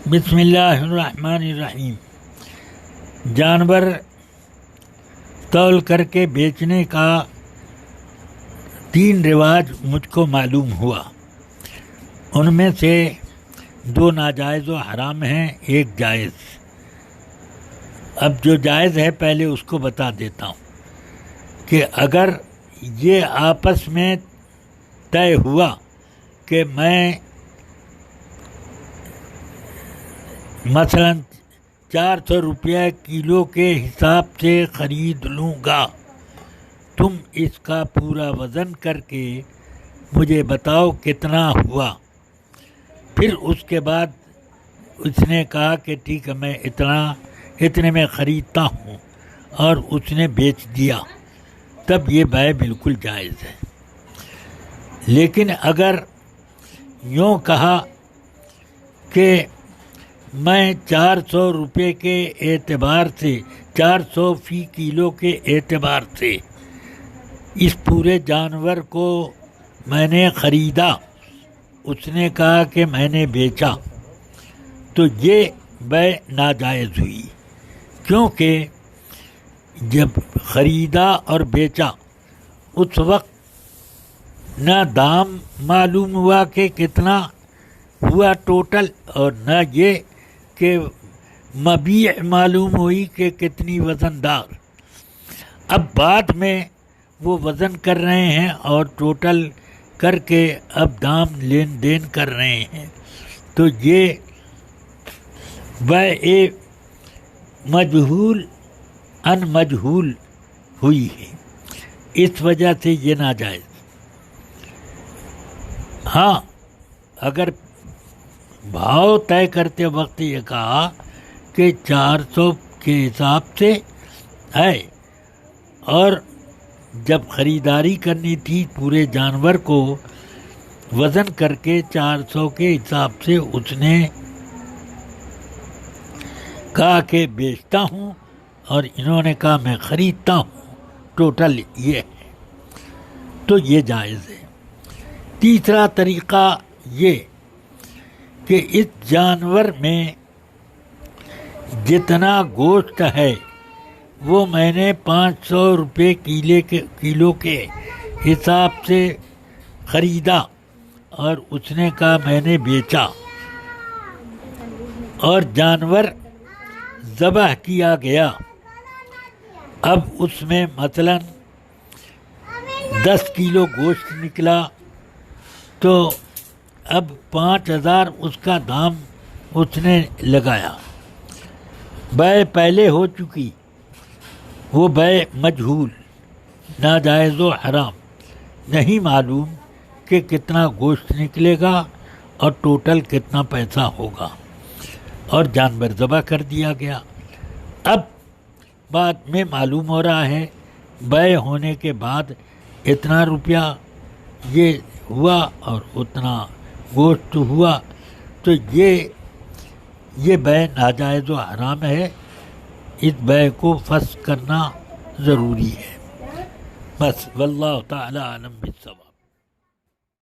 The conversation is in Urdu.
بسم اللہ الرحمن الرحیم۔ جانور تول کر کے بیچنے کا 3 رواج مجھ کو معلوم ہوا۔ ان میں سے 2 ناجائز و حرام ہیں، 1 جائز۔ اب جو جائز ہے پہلے اس کو بتا دیتا ہوں کہ اگر یہ آپس میں طے ہوا کہ میں مثلا 400 روپیہ کلو کے حساب سے خرید لوں گا، تم اس کا پورا وزن کر کے مجھے بتاؤ کتنا ہوا۔ پھر اس کے بعد اس نے کہا کہ ٹھیک ہے میں اتنے میں خریدتا ہوں، اور اس نے بیچ دیا، تب یہ بیع بالکل جائز ہے۔ لیکن اگر یوں کہا کہ میں 400 روپے کے اعتبار سے 400 فی کلو کے اعتبار سے اس پورے جانور کو میں نے خریدا، اس نے کہا کہ میں نے بیچا، تو یہ بیع ناجائز ہوئی، کیونکہ جب خریدا اور بیچا اس وقت نہ دام معلوم ہوا کہ کتنا ہوا ٹوٹل، اور نہ یہ کہ مبیع معلوم ہوئی کہ کتنی وزن دار۔ اب بعد میں وہ وزن کر رہے ہیں اور ٹوٹل کر کے اب دام لین دین کر رہے ہیں، تو یہ بیع مجہول ان مجہول ہوئی ہے، اس وجہ سے یہ ناجائز۔ ہاں اگر بھاؤ طے کرتے وقت یہ کہا کہ 400 کے حساب سے ہے، اور جب خریداری کرنی تھی پورے جانور کو وزن کر کے 400 کے حساب سے اس نے کہا کہ بیچتا ہوں، اور انہوں نے کہا میں خریدتا ہوں، ٹوٹل یہ ہے، تو یہ جائز ہے۔ تیسرا طریقہ یہ کہ اس جانور میں جتنا گوشت ہے وہ میں نے 500 روپے کلو کے حساب سے خریدا، اور اس نے کہا میں نے بیچا، اور جانور ذبح کیا گیا۔ اب اس میں مثلا 10 کلو گوشت نکلا، تو اب 5000 اس کا دام اس نے لگایا، بیع پہلے ہو چکی، وہ بیع مجہول، ناجائز و حرام، نہیں معلوم کہ کتنا گوشت نکلے گا اور ٹوٹل کتنا پیسہ ہوگا، اور جانور ذبح کر دیا گیا۔ اب بعد میں معلوم ہو رہا ہے بیع ہونے کے بعد اتنا روپیہ یہ ہوا اور اتنا گوشت ہوا، تو یہ بیع ناجائز و حرام ہے، اس بیع کو فسخ کرنا ضروری ہے۔ بس واللہ تعالی اعلم بالصواب۔